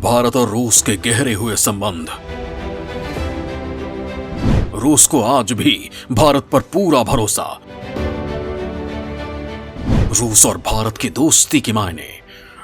भारत और रूस के गहरे हुए संबंध। रूस को आज भी भारत पर पूरा भरोसा। रूस और भारत की दोस्ती के मायने।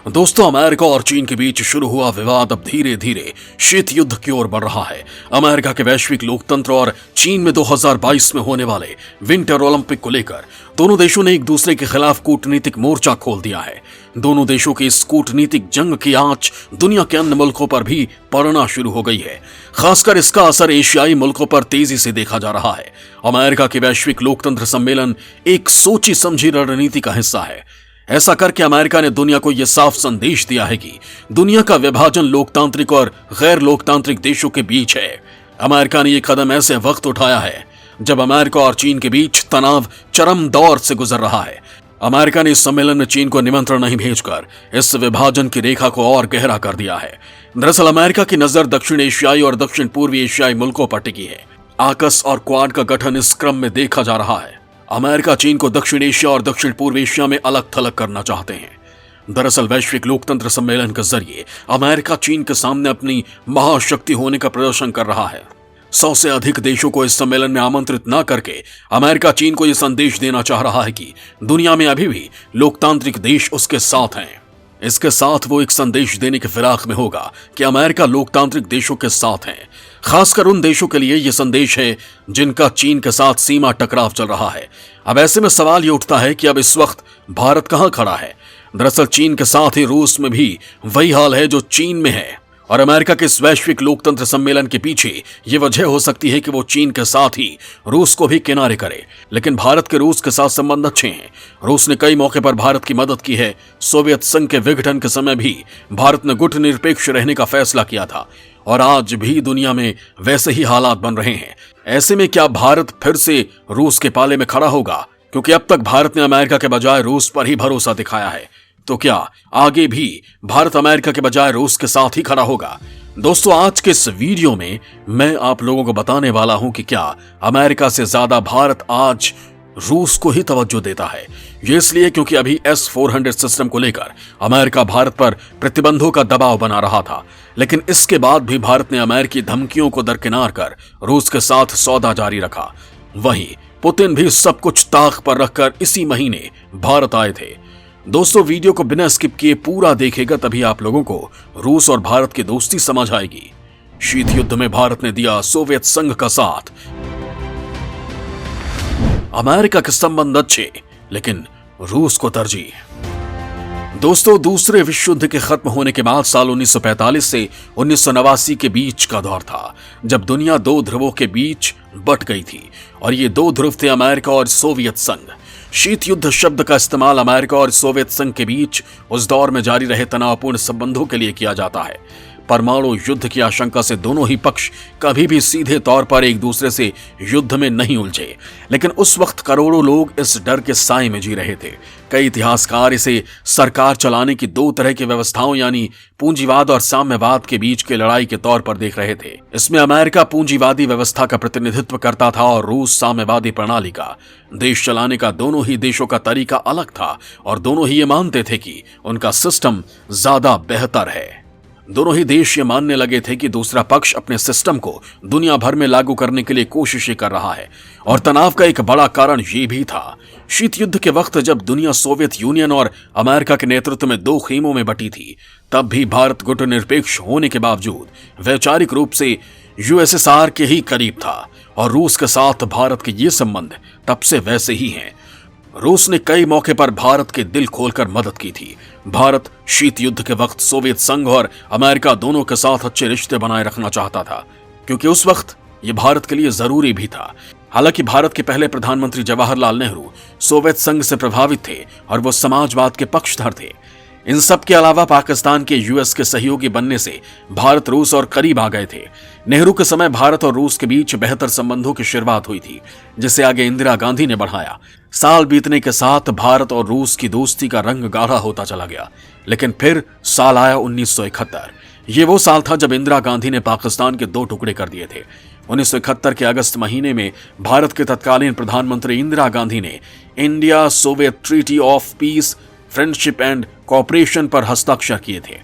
दोस्तों, अमेरिका और चीन के बीच शुरू हुआ विवाद अब धीरे धीरे शीत युद्ध की ओर बढ़ रहा है। अमेरिका के वैश्विक लोकतंत्र और चीन में 2022 में होने वाले विंटर ओलंपिक को लेकर दोनों देशों ने एक दूसरे के खिलाफ कूटनीतिक मोर्चा खोल दिया है। दोनों देशों की इस कूटनीतिक जंग की आंच दुनिया के अन्य मुल्कों पर भी पड़ना शुरू हो गई है। खासकर इसका असर एशियाई मुल्कों पर तेजी से देखा जा रहा है। अमेरिका के वैश्विक लोकतंत्र सम्मेलन एक सोची समझी रणनीति का हिस्सा है। ऐसा करके अमेरिका ने दुनिया को यह साफ संदेश दिया है कि दुनिया का विभाजन लोकतांत्रिक और गैर लोकतांत्रिक देशों के बीच है। अमेरिका ने यह कदम ऐसे वक्त उठाया है जब अमेरिका और चीन के बीच तनाव चरम दौर से गुजर रहा है। अमेरिका ने इस सम्मेलन में चीन को निमंत्रण नहीं भेजकर इस विभाजन की रेखा को और गहरा कर दिया है। दरअसल अमेरिका की नजर दक्षिण एशियाई और दक्षिण पूर्वी एशियाई मुल्कों पर टिकी है। आकस और क्वाड का गठन इस क्रम में देखा जा रहा है। अमेरिका चीन को दक्षिण एशिया और दक्षिण पूर्व एशिया में अलग थलग करना चाहते हैं। दरअसल वैश्विक लोकतंत्र सम्मेलन के जरिए अमेरिका चीन के सामने अपनी महाशक्ति होने का प्रदर्शन कर रहा है। 100 से अधिक देशों को इस सम्मेलन में आमंत्रित न करके अमेरिका चीन को यह संदेश देना चाह रहा है कि दुनिया में अभी भी लोकतांत्रिक देश उसके साथ हैं। इसके साथ वो एक संदेश देने के फिराक में होगा कि अमेरिका लोकतांत्रिक देशों के साथ है। खासकर उन देशों के लिए यह संदेश है जिनका चीन के साथ सीमा टकराव चल रहा है। अब ऐसे में सवाल ये उठता है कि अब इस वक्त भारत कहां खड़ा है। दरअसल चीन के साथ ही रूस में भी वही हाल है जो चीन में है, और अमेरिका के इस वैश्विक लोकतंत्र सम्मेलन के पीछे ये वजह हो सकती है कि वो चीन के साथ ही रूस को भी किनारे करे। लेकिन भारत के रूस के साथ संबंध अच्छे हैं। रूस ने कई मौके पर भारत की मदद की है। सोवियत संघ के विघटन के समय भी भारत ने गुटनिरपेक्ष रहने का फैसला किया था, और आज भी दुनिया में वैसे ही हालात बन रहे हैं। ऐसे में क्या भारत फिर से रूस के पाले में खड़ा होगा? क्योंकि अब तक भारत ने अमेरिका के बजाय रूस पर ही भरोसा दिखाया है, तो क्या आगे भी भारत अमेरिका के बजाय रूस के साथ ही खड़ा होगा? दोस्तों, आज के इस वीडियो में मैं आप लोगों को बताने वाला हूं कि क्या अमेरिका से ज्यादा भारत आज रूस को ही तवज्जो देता है। ये इसलिए क्योंकि अभी S-400 सिस्टम को लेकर अमेरिका भारत पर प्रतिबंधों का दबाव बना रहा था, लेकिन इसके बाद भी भारत ने अमेरिकी धमकियों को दरकिनार कर रूस के साथ सौदा जारी रखा। वहीं पुतिन भी सब कुछ ताक पर रखकर इसी महीने भारत आए थे। दोस्तों, वीडियो को बिना स्किप किए पूरा देखेगा तभी आप लोगों को रूस और भारत की दोस्ती समझ आएगी। शीत युद्ध में भारत ने दिया सोवियत संघ का साथ। अमेरिका के संबंध अच्छे, लेकिन रूस को तरजीह। दोस्तों, दूसरे विश्व युद्ध के खत्म होने के बाद साल 1945 से 1989 के बीच का दौर था, जब दुनिया दो ध्रुवों के बीच बट गई थी, और ये दो ध्रुव थे अमेरिका और सोवियत संघ। शीत युद्ध शब्द का इस्तेमाल अमेरिका और सोवियत संघ के बीच उस दौर में जारी रहे तनावपूर्ण संबंधों के लिए किया जाता है। परमाणु युद्ध की आशंका से दोनों ही पक्ष कभी भी सीधे तौर पर एक दूसरे से युद्ध में नहीं उलझे, लेकिन उस वक्त करोड़ों लोग इस डर के साए में जी रहे थे। कई इतिहासकार इसे सरकार चलाने की दो तरह की व्यवस्थाओं यानी पूंजीवाद और साम्यवाद के बीच की लड़ाई के तौर पर देख रहे थे। इसमें अमेरिका पूंजीवादी व्यवस्था का प्रतिनिधित्व करता था और रूस साम्यवादी प्रणाली का। देश चलाने का दोनों ही देशों का तरीका अलग था, और दोनों ही ये मानते थे कि उनका सिस्टम ज्यादा बेहतर है। दोनों ही देश ये मानने लगे थे कि दूसरा पक्ष अपने सिस्टम को दुनिया भर में लागू करने के लिए कोशिशें कर रहा है, और तनाव का एक बड़ा कारण ये भी था। शीत युद्ध के वक्त जब दुनिया सोवियत यूनियन और अमेरिका के नेतृत्व में दो खेमों में बटी थी, तब भी भारत गुटनिरपेक्ष होने के बावजूद वैचारिक रूप से USSR के ही करीब था, और रूस के साथ भारत के ये संबंध तब से वैसे ही हैं। रूस ने कई मौके पर भारत के दिल खोलकर मदद की थी। भारत शीत युद्ध के वक्त सोवियत संघ और अमेरिका दोनों के साथ अच्छे रिश्ते बनाए रखना चाहता था, क्योंकि उस वक्त यह भारत के लिए जरूरी भी था। हालांकि भारत के पहले प्रधानमंत्री जवाहरलाल नेहरू सोवियत संघ से प्रभावित थे और वो समाजवाद के पक्षधर थे। इन सब के अलावा पाकिस्तान के US के सहयोगी बनने से भारत रूस और करीब आ गए थे। नेहरू के समय भारत और रूस के बीच बेहतर संबंधों की शुरुआत हुई थी, जिसे आगे इंदिरा गांधी ने बढ़ाया। साल बीतने के साथ भारत और रूस की दोस्ती का रंग गाढ़ा होता चला गया, लेकिन फिर साल आया 1971। ये वो साल था जब इंदिरा गांधी ने पाकिस्तान के दो टुकड़े कर दिए थे। 1971 के अगस्त महीने में भारत के तत्कालीन प्रधानमंत्री इंदिरा गांधी ने India Soviet treaty of peace, friendship and cooperation पर हस्ताक्षर किए थे।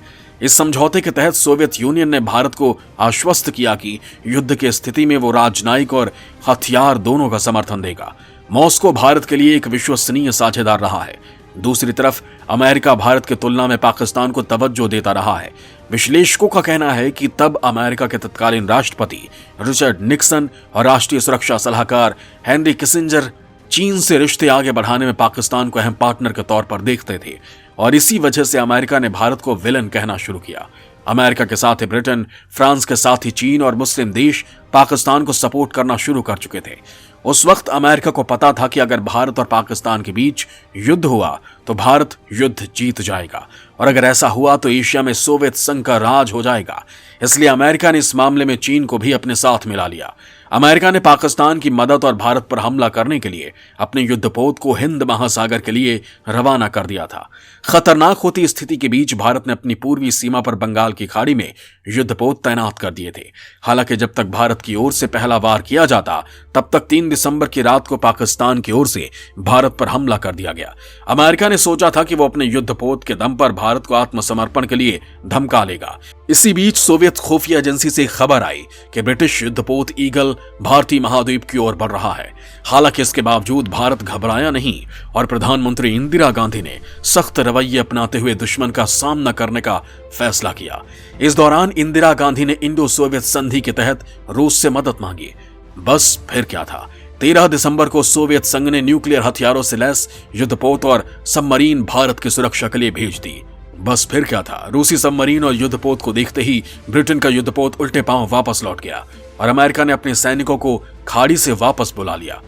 इस समझौते के तहत सोवियत यूनियन ने भारत को आश्वस्त किया कि युद्ध की स्थिति में वो राजनयिक और हथियार दोनों का समर्थन देगा। मॉस्को भारत के लिए एक विश्वसनीय साझेदार रहा है। दूसरी तरफ अमेरिका भारत की तुलना में पाकिस्तान को तवज्जो देता रहा है। विश्लेषकों का कहना है कि तब अमेरिका के तत्कालीन राष्ट्रपति रिचर्ड निक्सन और राष्ट्रीय सुरक्षा सलाहकार हेनरी किसिंजर चीन से रिश्ते आगे बढ़ाने में पाकिस्तान को अहम पार्टनर के तौर पर देखते थे और इसी वजह से अमेरिका ने भारत को विलन कहना शुरू किया। अमेरिका के साथ ही ब्रिटेन, फ्रांस के साथ ही चीन और मुस्लिम देश पाकिस्तान को सपोर्ट करना शुरू कर चुके थे। उस वक्त अमेरिका को पता था कि अगर भारत और पाकिस्तान के बीच युद्ध हुआ तो भारत युद्ध जीत जाएगा और अगर ऐसा हुआ तो एशिया में सोवियत संघ का राज हो जाएगा। इसलिए अमेरिका ने इस मामले में चीन को भी अपने साथ मिला लिया। अमेरिका ने पाकिस्तान की मदद और भारत पर हमला करने के लिए अपने युद्धपोत को हिंद महासागर के लिए रवाना कर दिया था। खतरनाक होती स्थिति के बीच भारत ने अपनी पूर्वी सीमा पर बंगाल की खाड़ी में युद्धपोत तैनात कर दिए थे। हालांकि जब तक भारत की ओर से पहला वार किया जाता तब तक 3 दिसंबर की रात को पाकिस्तान की ओर से भारत पर हमला कर दिया गया। अमेरिका ने सोचा था कि वो अपने युद्धपोत के दम पर भारत को आत्मसमर्पण के लिए धमका लेगा। इसी बीच सोवियत खुफिया एजेंसी से खबर आई कि ब्रिटिश युद्धपोत ईगल भारतीय महाद्वीप की ओर बढ़ रहा है। हालांकि इसके बावजूद भारत घबराया नहीं और प्रधानमंत्री इंदिरा गांधी ने सख्त रवैये अपनाते हुए दुश्मन का सामना करने का फैसला किया। इस दौरान इंदिरा गांधी ने इंडो सोवियत संधि के तहत रूस से मदद मांगी। बस फिर क्या था, 13 दिसंबर को सोवियत संघ ने न्यूक्लियर हथियारों से लैस युद्धपोत और सबमरीन भारत की सुरक्षा के लिए भेज दी। बस फिर क्या था, रूसी सबमरीन और युद्धपोत को देखते ही ब्रिटेन का युद्धपोत उल्टे पांव वापस लौट गया और अमेरिका ने अपने सैनिकों को खाड़ी से वापस बुला लिया।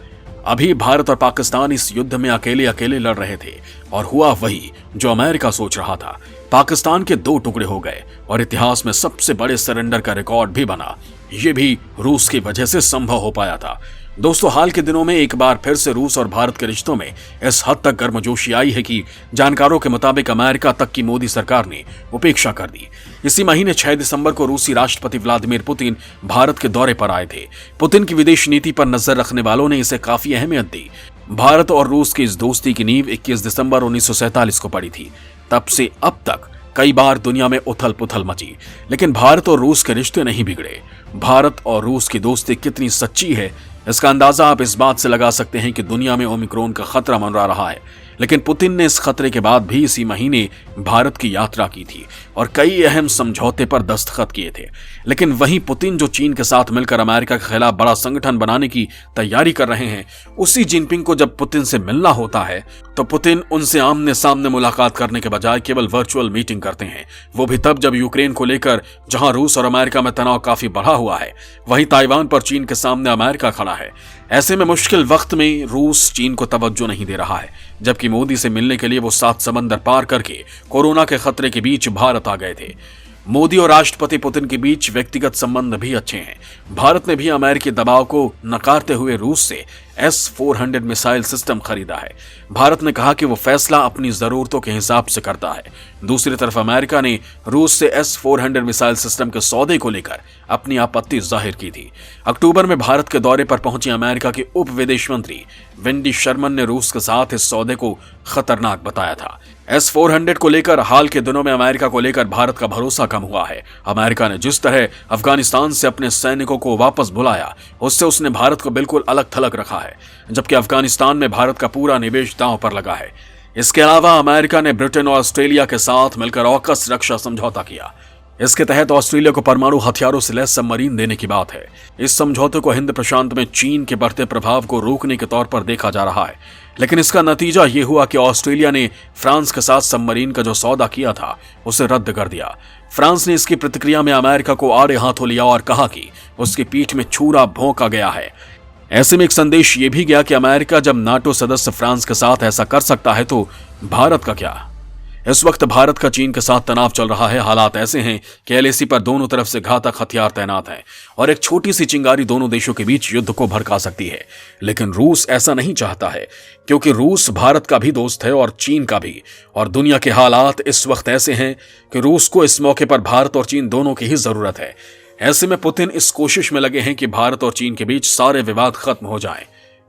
अभी भारत और पाकिस्तान इस युद्ध में अकेले अकेले लड़ रहे थे और हुआ वही जो अमेरिका सोच रहा था। पाकिस्तान के 2 टुकड़े हो गए और इतिहास में सबसे बड़े सरेंडर का रिकॉर्ड भी बना। यह भी रूस की वजह से संभव हो पाया था। दोस्तों, हाल के दिनों में एक बार फिर से रूस और भारत के रिश्तों में इस हद तक गर्मजोशी आई है कि जानकारों के मुताबिक अमेरिका तक की मोदी सरकार ने उपेक्षा कर दी। इसी महीने 6 दिसंबर को रूसी राष्ट्रपति व्लादिमीर पुतिन भारत के दौरे पर आए थे। पुतिन की विदेश नीति पर नजर रखने वालों ने इसे काफी अहमियत दी। भारत और रूस की इस दोस्ती की नींव 21 दिसंबर 1947 को पड़ी थी। तब से अब तक कई बार दुनिया में उथल पुथल मची, लेकिन भारत और रूस के रिश्ते नहीं बिगड़े। भारत और रूस की दोस्ती कितनी सच्ची है इसका अंदाजा आप इस बात से लगा सकते हैं कि दुनिया में ओमिक्रॉन का खतरा मंडरा रहा है, लेकिन पुतिन ने इस खतरे के बाद भी इसी महीने भारत की यात्रा की थी और कई अहम समझौते पर दस्तखत किए थे। लेकिन वहीं पुतिन जो चीन के साथ मिलकर अमेरिका के खिलाफ बड़ा संगठन बनाने की तैयारी कर रहे हैं, उसी जिनपिंग को जब पुतिन से मिलना होता है तो पुतिन उनसे आमने सामने मुलाकात करने के बजाय केवल वर्चुअल मीटिंग करते हैं। वो भी तब जब यूक्रेन को लेकर जहां रूस और अमेरिका में तनाव काफी बढ़ा हुआ है, वहीं ताइवान पर चीन के सामने अमेरिका खड़ा है। ऐसे में मुश्किल वक्त में रूस चीन को तवज्जो नहीं दे रहा है, जबकि मोदी से मिलने के लिए वो 7 समंदर पार करके कोरोना के खतरे के बीच भारत आ गए थे। मोदी और राष्ट्रपति पुतिन के बीच व्यक्तिगत संबंध भी अच्छे हैं। भारत ने भी अमेरिकी दबाव को नकारते हुए रूस से S-400 मिसाइल सिस्टम खरीदा है। भारत ने कहा कि वो फैसला अपनी जरूरतों के हिसाब से करता है। दूसरी तरफ अमेरिका ने रूस से S-400 मिसाइल सिस्टम के सौदे को लेकर अपनी आपत्ति जाहिर की थी। अक्टूबर में भारत के दौरे पर पहुंची अमेरिका के उप विदेश मंत्री वेंडी शर्मन ने रूस के साथ इस सौदे को खतरनाक बताया था। S-400 को लेकर हाल के दिनों में अमेरिका को लेकर भारत का भरोसा कम हुआ है। अमेरिका ने जिस तरह अफगानिस्तान से अपने सैनिकों को वापस बुलाया, उससे उसने भारत को बिल्कुल अलग थलग रखा है, जबकि अफगानिस्तान में भारत का पूरा निवेश दांव पर लगा है। इसके अलावा अमेरिका ने ब्रिटेन और ऑस्ट्रेलिया के साथ मिलकर ऑकस रक्षा समझौता किया। इसके तहत ऑस्ट्रेलिया को परमाणु हथियारों से लैस सबमरीन देने की बात है। इस समझौते को हिंद प्रशांत में चीन के बढ़ते प्रभाव को रोकने के तौर पर देखा जा रहा है, लेकिन इसका नतीजा ये हुआ कि ऑस्ट्रेलिया ने फ्रांस के साथ सबमरीन का जो सौदा किया था उसे रद्द कर दिया। फ्रांस ने इसकी प्रतिक्रिया में अमेरिका को आड़े हाथों लिया और कहा कि उसकी पीठ में छुरा भोंका गया है। ऐसे में एक संदेश ये भी गया कि अमेरिका जब नाटो सदस्य फ्रांस के साथ ऐसा कर सकता है तो भारत का क्या। इस वक्त भारत का चीन के साथ तनाव चल रहा है। हालात ऐसे हैं कि LAC पर दोनों तरफ से घातक हथियार तैनात हैं और एक छोटी सी चिंगारी दोनों देशों के बीच युद्ध को भड़का सकती है। लेकिन रूस ऐसा नहीं चाहता है, क्योंकि रूस भारत का भी दोस्त है और चीन का भी, और दुनिया के हालात इस वक्त ऐसे हैं कि रूस को इस मौके पर भारत और चीन दोनों की ही जरूरत है। ऐसे में पुतिन इस कोशिश में लगे हैं कि भारत और चीन के बीच सारे विवाद खत्म हो जाएं।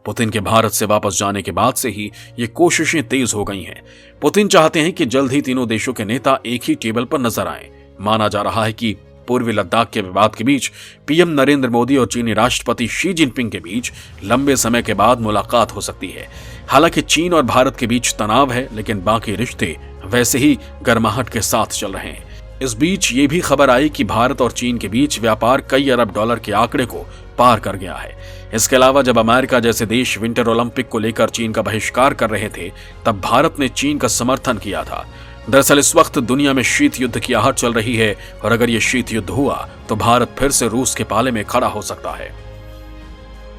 पुतिन के भारत से वापस जाने के बाद से ही ये कोशिशें तेज हो गई हैं। पुतिन चाहते हैं कि जल्द ही तीनों देशों के नेता एक ही टेबल पर नजर आएं। माना जा रहा है कि पूर्वी लद्दाख के विवाद के बीच पीएम नरेंद्र मोदी और चीनी राष्ट्रपति शी जिनपिंग के बीच लंबे समय के बाद मुलाकात हो सकती है। हालांकि चीन और भारत के बीच तनाव है, लेकिन बाकी रिश्ते वैसे ही गर्माहट के साथ चल रहे हैं। इस बीच ये भी खबर आई कि भारत और चीन के बीच व्यापार कई अरब डॉलर के आंकड़े को पार कर गया है। इसके अलावा जब अमेरिका जैसे देश विंटर ओलंपिक को लेकर चीन का बहिष्कार कर रहे थे, तब भारत ने चीन का समर्थन किया था। दरअसल इस वक्त दुनिया में शीत युद्ध की आहट चल रही है और अगर ये शीत युद्ध हुआ तो भारत फिर से रूस के पाले में खड़ा हो सकता है।